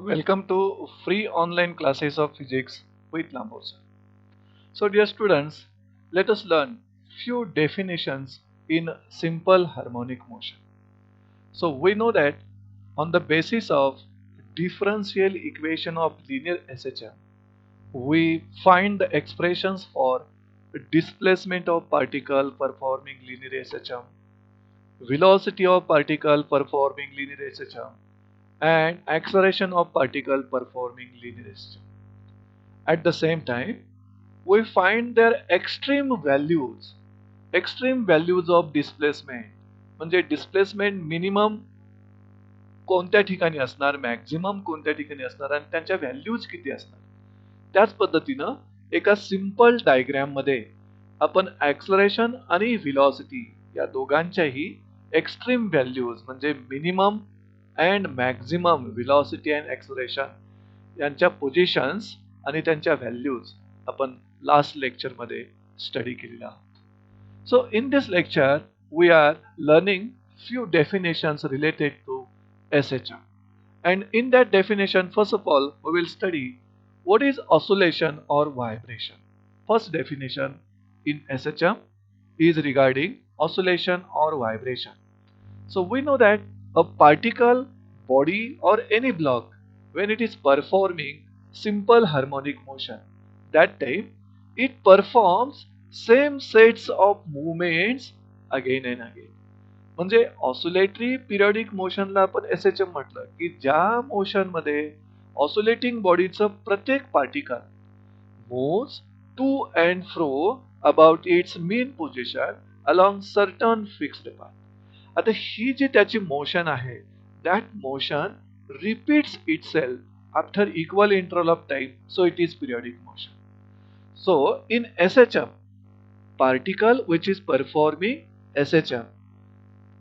Welcome to free online classes of physics with Lambosa. So dear students, let us learn few definitions in simple harmonic motion. So we know that on the basis of differential equation of linear SHM, we find the expressions for displacement of particle performing linear SHM, velocity of particle performing linear SHM, and acceleration of particle performing linear SHM. At the same time, we find their extreme values of displacement म्हणजे displacement minimum कोणत्या ठिकाणी असणार, maximum कोणत्या ठिकाणी असणार आणि त्यांच्या values किती असणार. त्याच पद्धतीनं एका सिंपल डायग्राम मध्ये आपण ॲक्सलरेशन आणि व्हेलॉसिटी या दोघांच्याही एक्स्ट्रीम व्हॅल्यूज म्हणजे minimum and maximum velocity and acceleration यांच्या पोझिशन्स आणि त्यांच्या व्हॅल्यूज आपण लास्ट लेक्चरमध्ये स्टडी केलेला आहोत. So in this lecture, we are learning few definitions related to SHM. And in that definition, first of all, we will study what is oscillation or vibration. First definition in SHM is regarding oscillation or vibration. So we know that a particle, body or any block, when it is performing simple harmonic motion, that time it performs same sets of movements again and again. म्हणजे oscillatory periodic मोशनला आपण SHM म्हटलं की ज्या motion मध्ये oscillating बॉडीचं प्रत्येक particle moves to and fro about its mean position along certain fixed path. आता ही जी त्याची मोशन आहे, that motion repeats itself after equal interval of time, so it is periodic motion. So in SHM, particle which is performing SHM,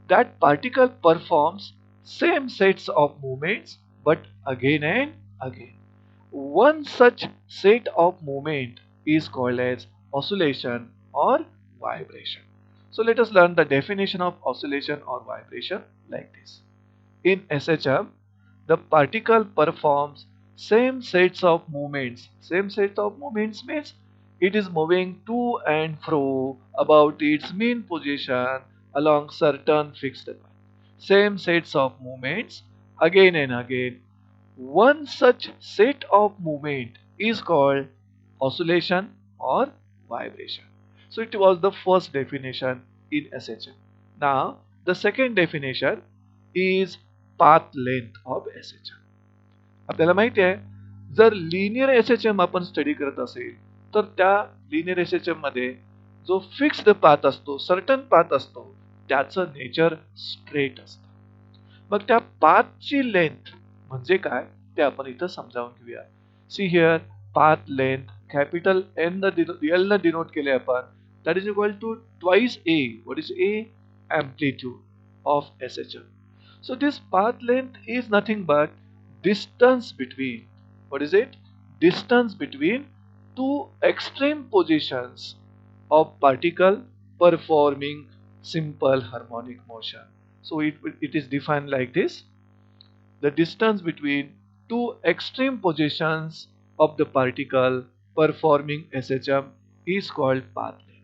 that particle performs same sets of movements but again and again. One such set of movement is called as oscillation or vibration. So let us learn the definition of oscillation or vibration like this. In SHM, the particle performs same sets of movements. Same set of movements means it is moving to and fro about its mean position along certain fixed path. Same sets of movements again and again. One such set of movement is called oscillation or vibration. So it was the first definition in SHM. Now the second definition is path length of SHM. आपल्याला माहिती आहे, जर linear SHM आपण study करत असेल तर त्या linear SHM मध्ये जो फिक्स्ड पाथ असतो, सर्टन पाथ असतो, त्याचं नेचर स्ट्रेट असतं. मग त्या पाथची लेंथ म्हणजे काय ते आपण इथं समजावून घेऊया. See here path length capital L न डिनोट केले आपण, that is equal to twice a. What is a? Amplitude of SHM. So this path length is nothing but distance between, what is it? Distance between two extreme positions of particle performing simple harmonic motion. So it is defined like this. The distance between two extreme positions of the particle performing SHM is called path length.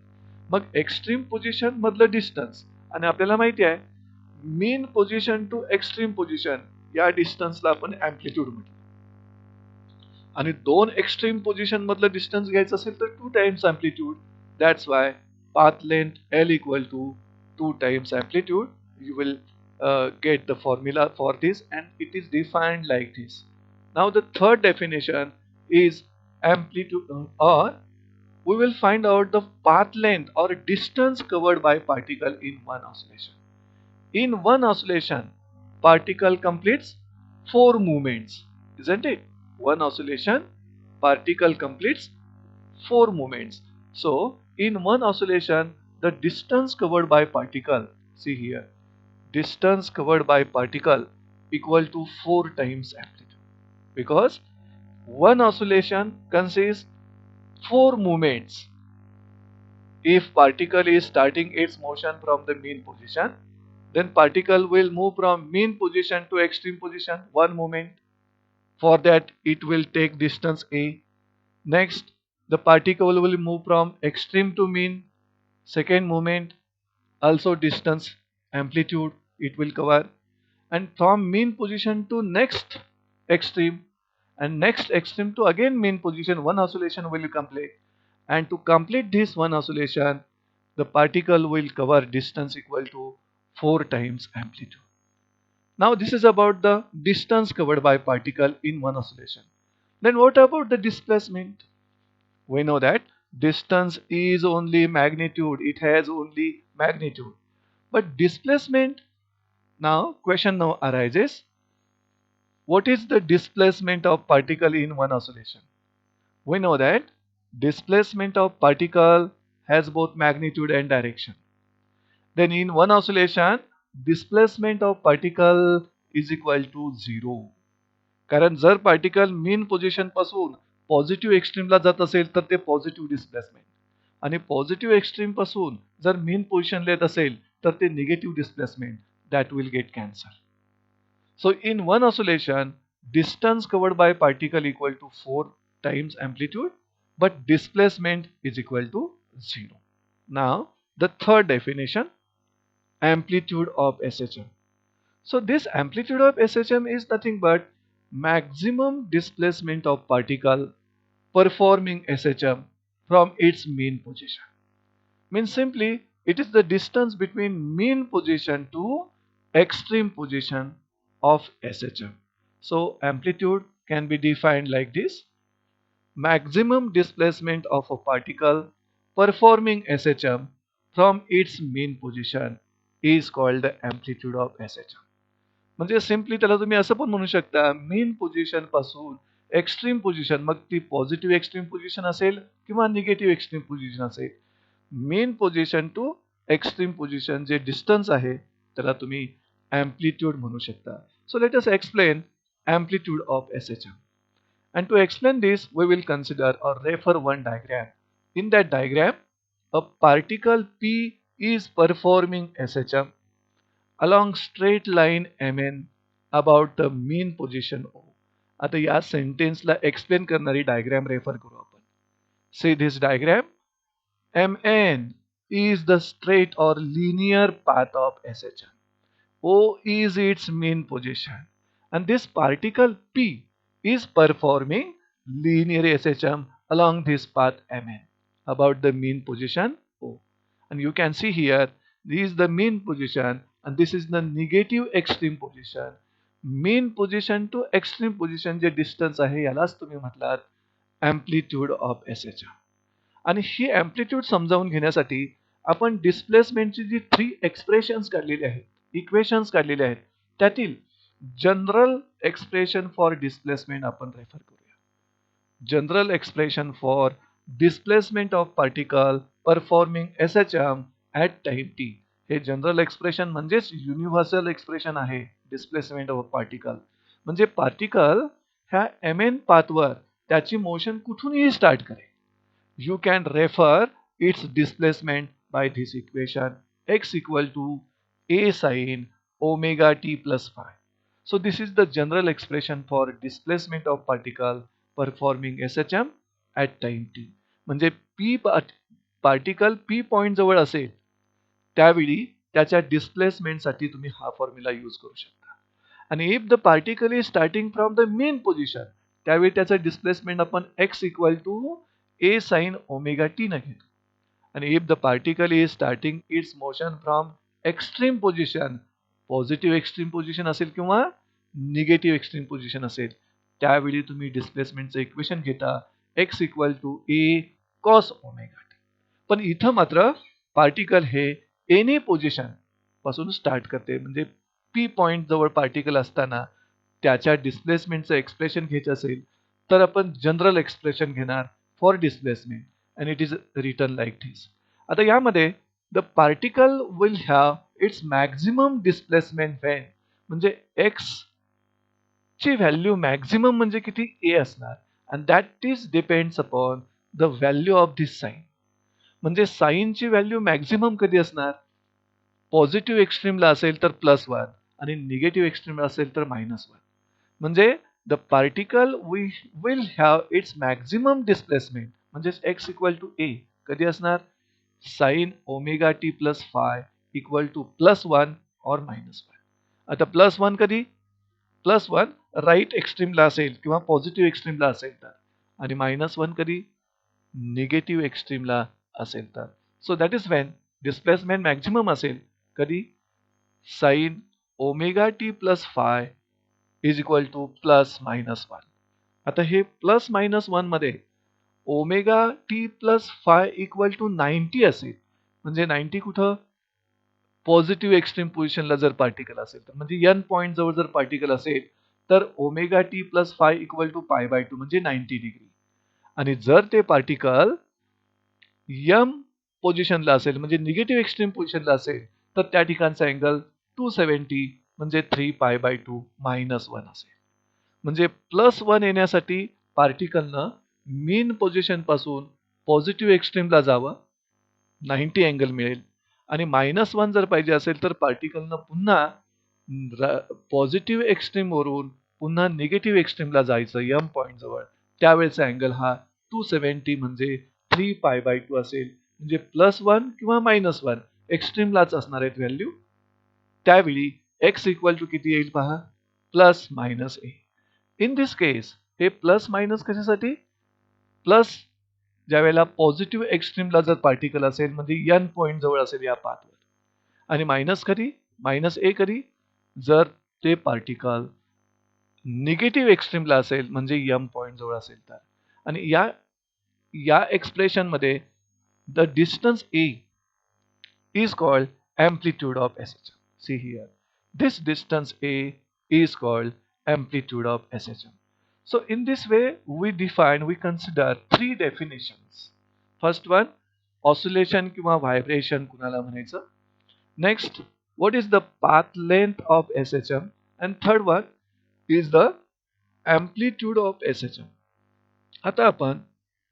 मग extreme position मधलं distance आणि आपल्याला माहिती आहे मीन position to extreme position या डिस्टन्सला आपण amplitude म्हटलं. आणि दोन एक्स्ट्रीम पोझिशन मधलं डिस्टन्स घ्यायचं असेल तर 2 times amplitude. That's why path length L equal to 2 times amplitude. You will get the formula for this and it is defined like this. Now the third definition is amplitude or we will find out the path length or distance covered by particle in one oscillation. In one oscillation, particle completes 4 movements, isn't it? One oscillation, particle completes 4 movements. So in one oscillation, the distance covered by particle, see here, distance covered by particle equal to 4 times amplitude, because one oscillation consists 4 movements. If particle is starting its motion from the mean position, then particle will move from mean position to extreme position, one movement. For that, it will take distance a. Next, the particle will move from extreme to mean. Second movement, also distance, amplitude it will cover. And from mean position to next extreme, and next extreme to again mean position, one oscillation will complete. And to complete this one oscillation, the particle will cover distance equal to 4 times amplitude. Now this is about the distance covered by particle in one oscillation. Then what about the displacement? We know that distance is only magnitude, it has only magnitude. But displacement, now question now arises, what is the displacement of particle in one oscillation? We know that displacement of particle has both magnitude and direction. Then in one oscillation, displacement of particle is equal to 0. कारण जर particle मीन position पासून positive एक्स्ट्रीमला जात असेल तर ते positive displacement, आणि positive extreme पासून जर मीन पोझिशनला येत असेल तर ते negative displacement that will get cancel. So in one oscillation, distance covered by particle equal to 4 times amplitude, but displacement is equal to 0. Now the third definition, amplitude of SHM. So this amplitude of SHM is nothing but maximum displacement of particle performing SHM from its mean position. Means simply it is the distance between mean position to extreme position of SHM. So amplitude can be defined like this: maximum displacement of a particle performing SHM from its mean position is called the amplitude of SHM. म्हणजे simply त्याला तुम्ही असं पण म्हणू शकता, mean position पासून extreme position, मग ती पॉझिटिव्ह एक्स्ट्रीम पोझिशन असेल किंवा निगेटिव्ह एक्स्ट्रीम पोझिशन असेल, mean position to extreme position जे डिस्टन्स आहे त्याला तुम्ही amplitude म्हणू शकता. So let us explain amplitude of SHM. And to explain this, we will consider or refer one diagram. In that diagram, a particle P is performing SHM along straight line Mn about the mean position O. आता या सेंटेन्सला explain करणारी diagram refer करू आपण. See this diagram. Mn is the straight or linear path of SHM. O is its mean position, and this particle P is performing linear SHM along this path Mn about the mean position O. And you can see here, this is the mean position and this is the negative extreme position. Mean position to extreme position जे distance आहे यालाच तुम्ही म्हटलात amplitude of SHM. आणि ही amplitude समजावून घेण्यासाठी आपण डिस्प्लेसमेंटची जी 3 expressions काढलेली आहेत, इक्वेशन्स काढलेले आहेत, त्यातील जनरल एक्सप्रेशन फॉर डिस्प्लेसमेंट आपण रेफर करूया. General expression for displacement of particle performing SHM at time t. हे जनरल एक्सप्रेशन म्हणजेच युनिव्हर्सल एक्सप्रेशन आहे डिस्प्लेसमेंट ऑफ पार्टिकल. म्हणजे पार्टिकल ह्या Mn पाथवर त्याची मोशन कुठूनही स्टार्ट करेल. You can refer its displacement by this equation, x equal to a sin omega t plus phi. So this is the general expression for displacement of particle performing SHM at time t. म्हणजे p particle p point जवळ असेल त्यावेळी त्याच्या displacement साठी तुम्ही हा formula use करू शकता. आणि if the particle is starting from the mean position, त्यावेळी त्याचं डिस्प्लेसमेंट आपण x equal to a sin omega t न घेतो. आणि if the particle is starting its motion from extreme position, positive extreme position असेल किंवा निगेटिव्ह एक्स्ट्रीम पोझिशन असेल, त्यावेळी तुम्ही डिस्प्लेसमेंटचं इक्वेशन घेता x equal to a cos omega t. पण इथं मात्र पार्टिकल हे एनी पोझिशन पासून स्टार्ट करते. म्हणजे p पॉइंट जवळ पार्टिकल असताना त्याच्या डिस्प्लेसमेंटचं एक्सप्रेशन घ्यायचं असेल तर आपण जनरल एक्सप्रेशन घेणार for displacement and it is written like this. आता यामध्ये the particle will have its maximum displacement when, म्हणजे x ची व्हॅल्यू मॅक्झिमम म्हणजे किती a असणार, and that is depends upon the value of this sign. म्हणजे sign ची value maximum कधी असणार, पॉझिटिव्ह एक्स्ट्रीमला असेल तर +1 आणि निगेटिव्ह एक्स्ट्रीमला असेल तर -1. म्हणजे the particle will have its maximum displacement म्हणजेच एक्स इक्वल टू ए कधी असणार sine omega T plus phi equal to +1 और -1. आता +1 कधी +1 राईट एक्स्ट्रीमला असेल किंवा पॉझिटिव्ह एक्स्ट्रीमला असेल तर आणि -1 कधी निगेटिव्ह एक्स्ट्रीमला असेल तर so that is when displacement maximum असेल कधी sine omega T plus phi is equal to +-1. आता हे +-1 मध्ये omega T plus phi equal to 90 असेल म्हणजे 90 कुठं पॉझिटिव्ह एक्स्ट्रीम पोझिशनला जर पार्टिकल असेल तर म्हणजे एन पॉईंट जवळ जर पार्टिकल असेल तर omega T plus phi equal to π/2 म्हणजे 90 डिग्री आणि जर ते पार्टिकल यम पोझिशनला असेल म्हणजे निगेटिव्ह एक्स्ट्रीम पोझिशनला असेल तर त्या ठिकाणचा अँगल 270 म्हणजे 3π/2 -1 असेल म्हणजे +1 येण्यासाठी पार्टिकलनं मीन पोझिशन पासून पॉझिटिव्ह एक्स्ट्रीमला जावं 90 अँगल मिळेल आणि -1 जर पाहिजे असेल तर पार्टिकलनं पुन्हा पॉझिटिव्ह एक्स्ट्रीम वरून पुन्हा निगेटिव्ह एक्स्ट्रीमला जायचं यम पॉईंट जवळ त्यावेळेचा अँगल हा 270 म्हणजे 3π/2 असेल म्हणजे +1 किंवा -1 एक्स्ट्रीमलाच असणार आहेत व्हॅल्यू त्यावेळी एक्स इक्वल टू किती येईल पहा +-a. इन दिस केस हे +- कशासाठी प्लस ज्या वेळेला पॉझिटिव्ह एक्स्ट्रीमला जर पार्टिकल असेल म्हणजे एन पॉईंट जवळ असेल या पाथवर आणि मायनस कधी -a कधी जर ते पार्टिकल निगेटिव्ह एक्स्ट्रीमला असेल म्हणजे एम पॉईंट जवळ असेल तर आणि या एक्सप्रेशन मध्ये the distance a is called amplitude of SHM. See here, this distance A is called amplitude of SHM. So in this way we consider three definitions. First one, oscillation किंवा vibration कुणाला म्हणायचं. Next, what is the path length of SHM? And third one is the amplitude of SHM. आता आपण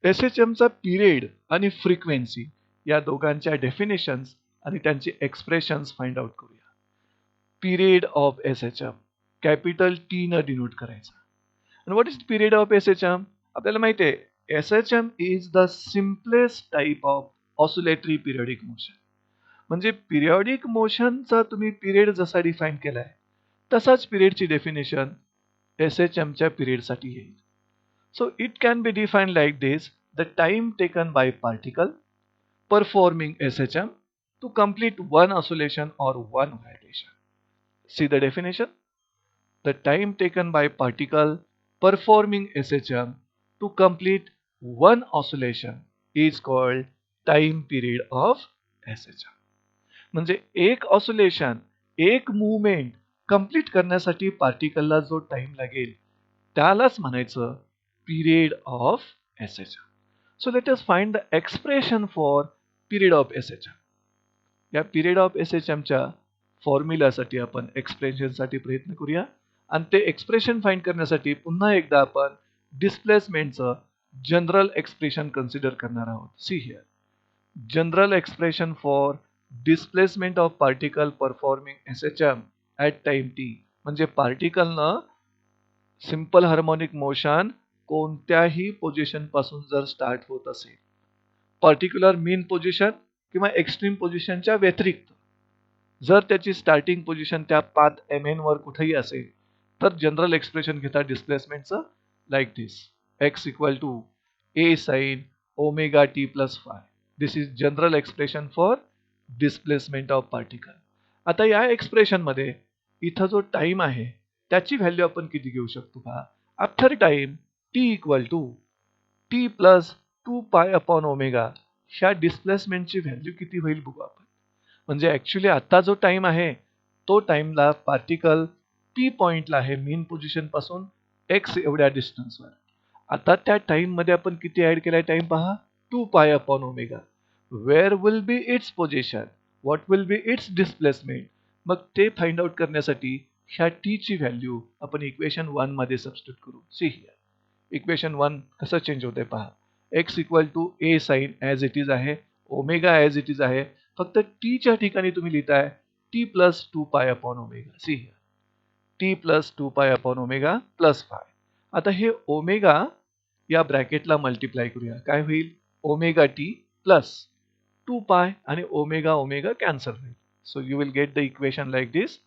SHM चा period आणि frequency या दोघांच्या definitions आणि त्यांचे एक्सप्रेशन्स फाइंड आउट करूया. Period of SHM capital T न डिनोट करायचा. आणि what is period of SHM? आपल्याला माहिती आहे SHM is the simplest type of oscillatory periodic motion. म्हणजे पिरियडिक मोशनचा तुम्ही पिरियड जसा डिफाईन केलाय तसाच पिरियडची डेफिनेशन SHM च्या पिरियडसाठी येईल. So it can be defined like this: the time taken by particle performing SHM to complete one oscillation or one vibration. See the definition: the time taken by particle performing SHM to complete one oscillation is called time period of SHM. म्हणजे एक oscillation एक movement complete करण्यासाठी पार्टिकलला जो time लागेल त्यालाच म्हणायचं period of SHM. So let us find the expression for period of SHM. या period of SHM च्या फॉर्म्युलासाठी आपण एक्सप्रेशनसाठी प्रयत्न करूया आणि ते एक्सप्रेशन फाइंड करण्यासाठी पुन्हा एकदा आपण डिस्प्लेसमेंटचं जनरल एक्सप्रेशन कन्सिडर करणार आहोत. See here, general expression for displacement of particle performing SHM at time t म्हणजे पार्टिकलनं सिंपल हार्मोनिक मोशन कोणत्याही पोझिशन पासून जर स्टार्ट होत असेल पर्टिक्युलर मीन पोझिशन किंवा एक्स्ट्रीम पोझिशनच्या व्यतिरिक्त जर त्याची स्टार्टिंग पोझिशन त्या पाथ mn वर कुठेही असेल तर जनरल एक्सप्रेशन घेतात डिस्प्लेसमेंटचं like this x equal to a sine omega T plus phi. This is general expression for displacement of particle. आता या एक्सप्रेशन मध्ये इथं जो टाइम आहे त्याची व्हॅल्यू आपण किती घेऊ शकतो पहा. After time t equal to t plus 2π/ओमेगा ह्या डिस्प्लेसमेंटची व्हॅल्यू किती होईल बघू आपण. म्हणजे ऍक्च्युली आता जो टाइम आहे तो टाइमला पार्टिकल p पॉइंटला आहे मीन पोझिशन पासून x एवढ्या डिस्टन्सवर. आता त्या टाइम मध्ये आपण किती ऍड केलाय टाइम पहा 2π/ओमेगा. Where will be its position, what will be its displacement. मग ते फाइंड आउट करण्यासाठी ह्या t ची व्हॅल्यू आपण इक्वेशन 1 मध्ये सबस्टिट्यूट करू. सी हिअर, इक्वेशन 1 कसं चेंज होते पहा. x equal to a sine as it is आहे, ओमेगा ॲज इट इज आहे, फक्त t च्या ठिकाणी तुम्ही लिहिताय t प्लस 2π/ओमेगा. सी हिअर, t प्लस 2π/ओमेगा प्लस फाय. आता हे ओमेगा या ब्रॅकेटला मल्टिप्लाय करूया. काय होईल? ओमेगा टी प्लस 2 पाय आणि ओमेगा ओमेगा कॅन्सल होईल. So you will get the equation like this.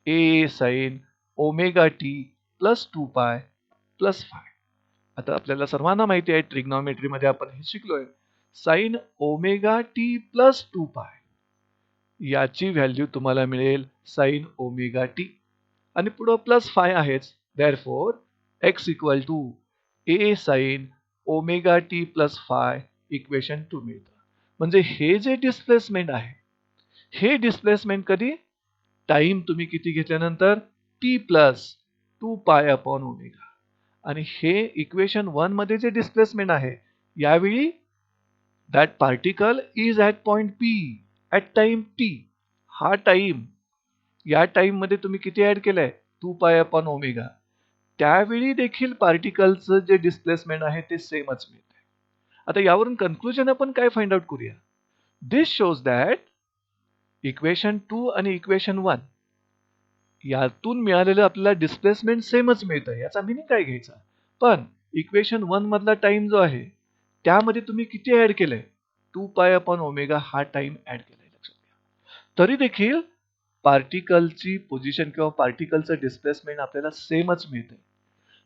A sine omega T plus 2 पाय प्लस 5. आता आपल्याला सर्वांना माहिती आहे ट्रिग्नॉमेट्रीमध्ये आपण हे शिकलोय. साइन ओमेगा टी प्लस 2 पाय याची व्हॅल्यू तुम्हाला मिळेल साइन ओमेगा टी आणि पुढं प्लस 5 आहेच. Therefore X equal to A sine omega T plus 5 equation 2 मिळतं. म्हणजे हे जे डिस्प्लेसमेंट आहे, हे डिस्प्लेसमेंट कधी? टाइम तुम्ही किती घेतल्यानंतर? T plus 2 pi upon omega. आणि हे इक्वेशन 1 मध्ये जे डिस्प्लेसमेंट आहे, यावेळी that particle is at point P at time T. हा टाइम, या टाइम मध्ये तुम्ही किती ऍड केलंय? 2 पाय अपॉन ओमेगा. त्यावेळी देखील पार्टिकलचं जे डिस्प्लेसमेंट आहे ते सेमच मिळते. आता यावरून कन्क्लुजन आपण काय फाइंड आउट करूया? दिस शोज दॅट इक्वेशन 2 आणि इक्वेशन 1 यातून मिळालेलं आपल्याला डिस्प्लेसमेंट सेमच मिळतं. याचा मिनिंग काय घ्यायचा? पण इक्वेशन 1 मधला टाइम जो आहे त्यामध्ये तुम्ही किती ऍड केलंय? 2 पाय अपॉन ओमेगा हा टाइम ऍड केलाय. लक्षात घ्या. तरी देखील पार्टिकलची पोझिशन किंवा पार्टिकलचं डिस्प्लेसमेंट आपल्याला सेमच मिळते.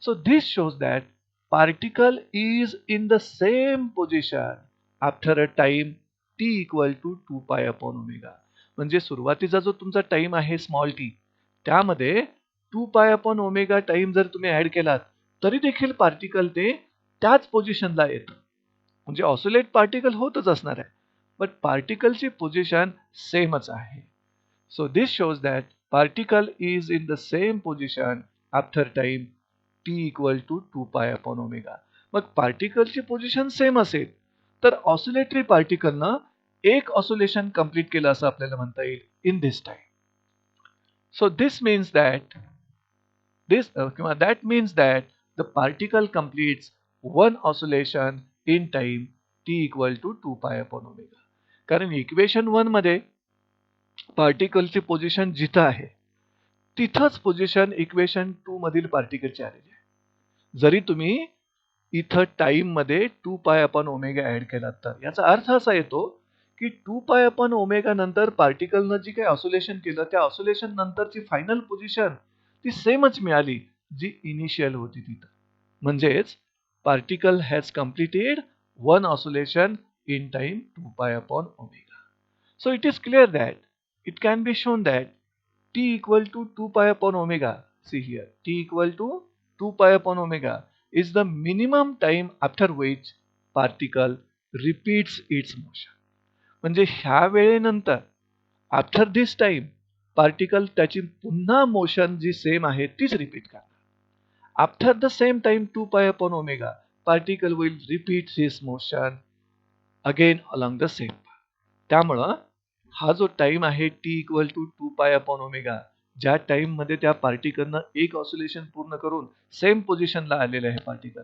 So this shows that particle is in the same position after a time T equal to 2 pi upon omega. म्हणजे सुरुवातीचा जो तुमचा टाइम आहे स्मॉल टी, त्यामध्ये 2 पाय अपॉन ओमेगा टाइम जर तुम्ही ऍड केलात तरी देखील पार्टिकल ते त्याच पोझिशनला येतं. म्हणजे ऑसिलेट पार्टिकल होतच असणार आहे, बट पार्टिकलची पोझिशन सेमच आहे. So this shows that particle is in the same position after time t equal to 2 pi upon omega. मग पार्टिकलची पोझिशन सेम असेल तर ऑसिलेटरी पार्टिकलनं एक ऑसिलेशन कंप्लीट केलं असं आपल्याला म्हणता येईल in this time. So this means that किंवा that means that the particle completes one oscillation in time t equal to 2 pi upon omega. कारण इक्वेशन 1 मध्ये पार्टिकलची पोझिशन जिथं आहे तिथंच पोझिशन इक्वेशन 2 मधील पार्टिकलची आलेली आहे. जरी तुम्ही इथं टाइम मध्ये 2 पाय अपॉन ओमेगा ऍड केलात तर याचा अर्थ असा येतो की 2 पाय अपॉन ओमेगा नंतर पार्टिकलनं जी काही ऑसिलेशन केलं त्या ऑसिलेशन नंतरची फायनल पोझिशन ती सेमच मिळाली जी इनिशियल होती तिथं. म्हणजेच particle has completed one oscillation in time 2 pi upon omega. So it is clear that it can be shown that t equal to 2 pi upon omega, see here, t equal to 2 pi upon omega is the minimum time after which particle repeats its motion. म्हणजे ह्या वेळेनंतर after दिस time particle त्याची पुन्हा motion जी same आहे तीच repeat करणार. After the same time 2 pi upon omega particle will repeat his motion again along the same path. त्यामुळं हा जो टाइम आहे T equal to 2 pi upon omega, ज्या टाइम मध्ये त्या पार्टिकलनं एक ऑसिलेशन पूर्ण करून सेम पोझिशनला आलेलं आहे पार्टिकल,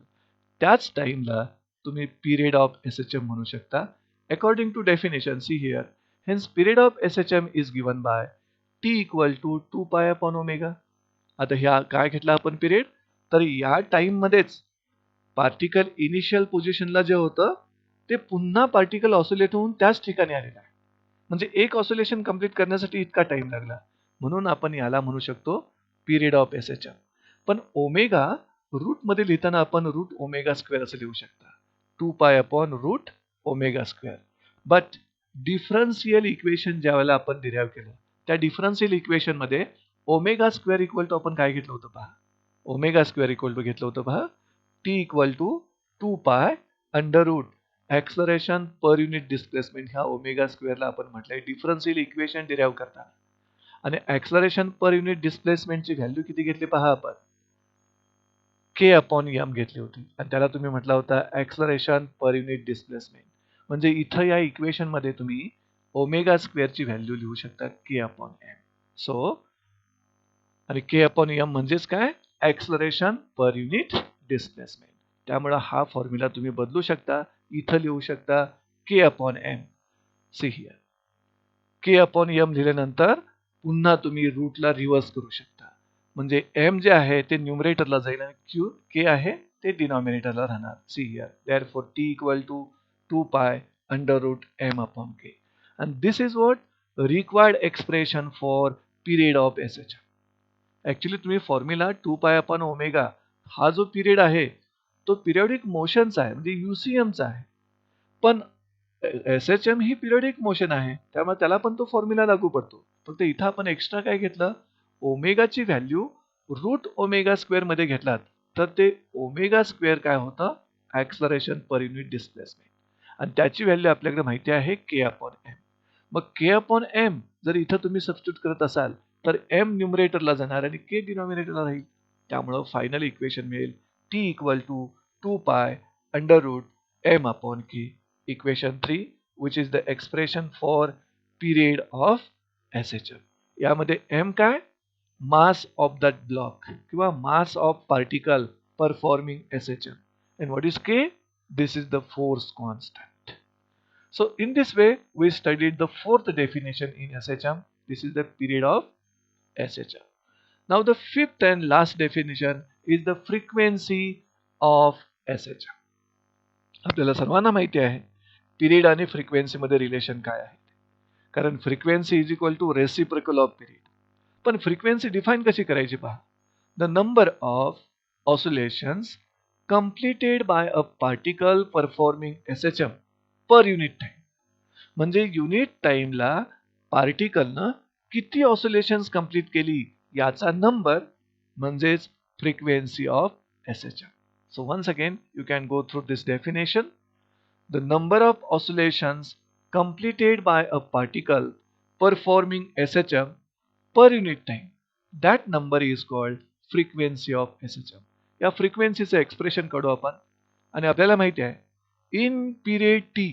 त्याच टाइमला तुम्ही पिरियड ऑफ SHM म्हणू शकता. According to definition see here, hence period of SHM is given by T equal to 2 pi upon omega. आता ह्या काय घेतला आपण पिरियड? तर या टाइम मध्येच पार्टिकल इनिशियल पोझिशनला जे होतं ते पुन्हा पार्टिकल ऑसिलेट होऊन त्याच ठिकाणी आलेलं आहे. म्हणजे एक ऑसिलेशन कंप्लीट करण्यासाठी इतका टाइम लागला, म्हणून आपण याला म्हणू शकतो पिरियड ऑफ SHM. पण ओमेगा रूट मध्ये लिहिताना आपण रूट ओमेगा स्क्वेअर असं लिहू शकता, 2 pi upon root omega square. But differential equation ज्या वेळेला आपण डिराईव्ह केलं त्या डिफरन्शियल इक्वेशन मध्ये ओमेगा स्क्वेअर इक्वल टू आपण काय घेतलं होतं पहा, ओमेगा स्क्वेअर इक्वल टू घेतलं होतं पहा T equal to 2 pi under root acceleration per unit displacement. ह्या ओमेगा स्क्वेअरला आपण म्हटलंय डिफरन्शियल इक्वेशन डिराईव्ह करताना. आणि ऍक्सलरेशन पर युनिट डिस्प्लेसमेंटची व्हॅल्यू किती घेतली पहा आपण, के अपॉन एम घेतली होती आणि त्याला तुम्ही म्हटला होता ऍक्सलरेशन पर युनिट डिस्प्लेसमेंट. म्हणजे इथं या इक्वेशन मध्ये तुम्ही ओमेगा स्क्वेअरची व्हॅल्यू लिहू शकता के अपॉन एम. सो आणि के अपॉन एम म्हणजेच काय, ऍक्सलरेशन पर युनिट डिस्प्लेसमेंट. त्यामुळे हा फॉर्म्युला तुम्ही बदलू शकता, इथं लिहू शकता K upon M. See here, K upon M लिहिल्यानंतर पुन्हा तुम्ही रूटला रिव्हर्स करू शकता. म्हणजे m जे आहे ते न्यूमरेटरला जाईल आणि k आहे ते डिनॉमिनेटरला राहणार. See here therefore t equal to 2 pi under root m upon k and this is what required expression for period of SHM. Actually तुम्ही फॉर्म्युला 2 पाय अपॉन ओमेगा हा जो पिरियड आहे तो पिरियडिक मोशनचा आहे, म्हणजे युसीएमचा आहे. पण एसएचएम ही पिरियडिक मोशन आहे, त्यामुळे त्याला पण तो फॉर्म्युला लागू पडतो. फक्त इथं आपण एक्स्ट्रा काय घेतलं, ओमेगाची व्हॅल्यू रूट ओमेगा स्क्वेअर मध्ये घेतलात तर ते ओमेगा स्क्वेअर काय होतं, ऍक्सलरेशन पर युनिट डिस्प्लेसमेंट, आणि त्याची व्हॅल्यू आपल्याकडे माहिती आहे के अपॉन एम. मग के अपॉन एम जर इथं तुम्ही सबस्टिट्यूट करत असाल तर एम न्यूमरेटरला जाणार आणि के डिनॉमिनेटरला राहील. त्यामुळं फायनल इक्वेशन मिळेल T equal to 2 pi under root M upon K. Equation 3 which is the expression for period of SHM. यामध्ये एम काय, मास ऑफ दॅट ब्लॉक किंवा mass of particle performing SHM, and what is K? This is the force constant. So in this way we studied the fourth definition in SHM. This is the period of SHM. Now the fifth and last definition is the frequency of SHM. आपल्याला सर्वांना माहिती आहे period आणि frequency मध्ये relation काय आहे, कारण frequency is equal to reciprocal of period. पण फ्रिक्वेन्सी डिफाइन कशी करायची पहा, the number of oscillations completed by a particle performing SHM per unit time. म्हणजे युनिट टाइमला पार्टिकलनं किती ऑसिलेशन्स कंप्लीट केली याचा नंबर म्हणजेच frequency of SHM. So once again you can go through this definition. The number of oscillations completed by a particle performing SHM per unit time, that number is called frequency of SHM. या फ्रिक्वेन्सीचं expression काढू आपण, आणि आपल्याला माहिती आहे in period T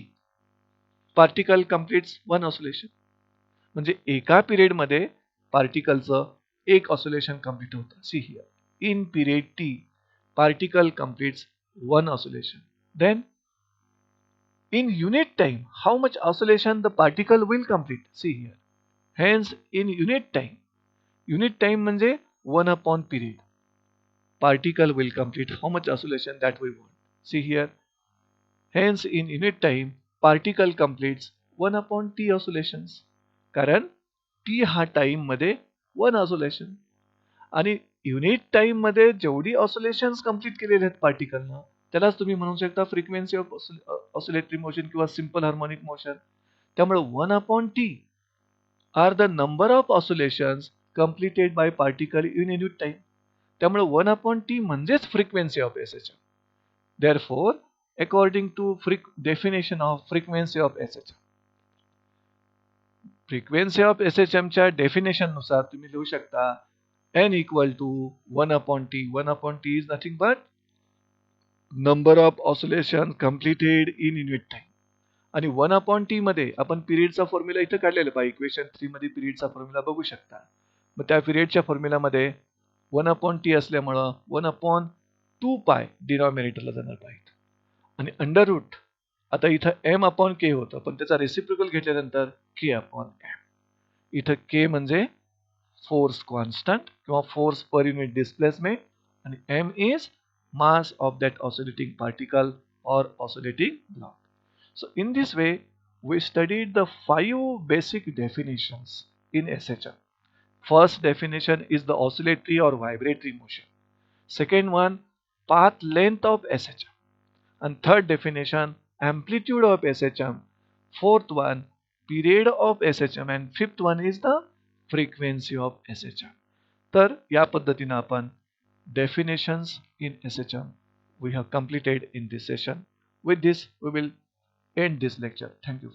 particle completes one oscillation. म्हणजे एका period मध्ये पार्टिकलचं एक ऑसिलेशन कम्प्लीट होतं. See here in period T particle completes one oscillation. Then in unit time how much oscillation the particle will complete, see here. Hence in unit time म्हणजे 1 upon period, particle will complete how much oscillation that we want, see here. Hence in unit time particle completes 1 upon t oscillations, कारण t हा time मध्ये 1 oscillation, आणि unit time मध्ये जेवढी oscillations complete केलेले आहेत पार्टिकलनं त्यालाच तुम्ही म्हणू शकता फ्रिक्वेन्सी ऑफ ऑसिलेटरी मोशन किंवा सिंपल हार्मोनिक मोशन. त्यामुळे 1 upon T are the number of oscillations completed by particle in unit time. त्यामुळे 1 अपॉन टी म्हणजेच frequency of SHM. Therefore according to definition of frequency of SHM, frequency of एसएचएमच्या definition नुसार तुम्ही लिहू शकता n equal to 1 upon t. 1 upon t is nothing but number of oscillation completed in unit time. आणि 1 upon t मध्ये आपण पिरियडचा formula इथे काढलेला पहा, इक्वेशन 3 मध्ये पिरियडचा फॉर्म्युला बघू शकता. मग त्या पिरियडच्या फॉर्म्युलामध्ये 1 upon t असल्यामुळं 1 upon 2 पाय डिनॉमिनेटरला जाणार पाहिजे, आणि अंडर रूट आता इथं m अपॉन k होतं पण त्याचा रेसिप्रोकल घेतल्यानंतर k अपॉन m. इथं k म्हणजे फोर्स कॉन्स्टंट किंवा फोर्स पर युनिट डिस्प्लेसमेंट, आणि m is mass of that oscillating particle or oscillating block. So in this way we studied the 5 basic definitions in SHM. First definition is the oscillatory or vibratory motion. Second one, path length of SHM. And third definition, amplitude of SHM. Fourth one, period of SHM. And fifth one is the frequency of SHM. तर या पद्धतीने आपण definitions in SHM we have completed in this session. With this we will end this lecture. Thank you.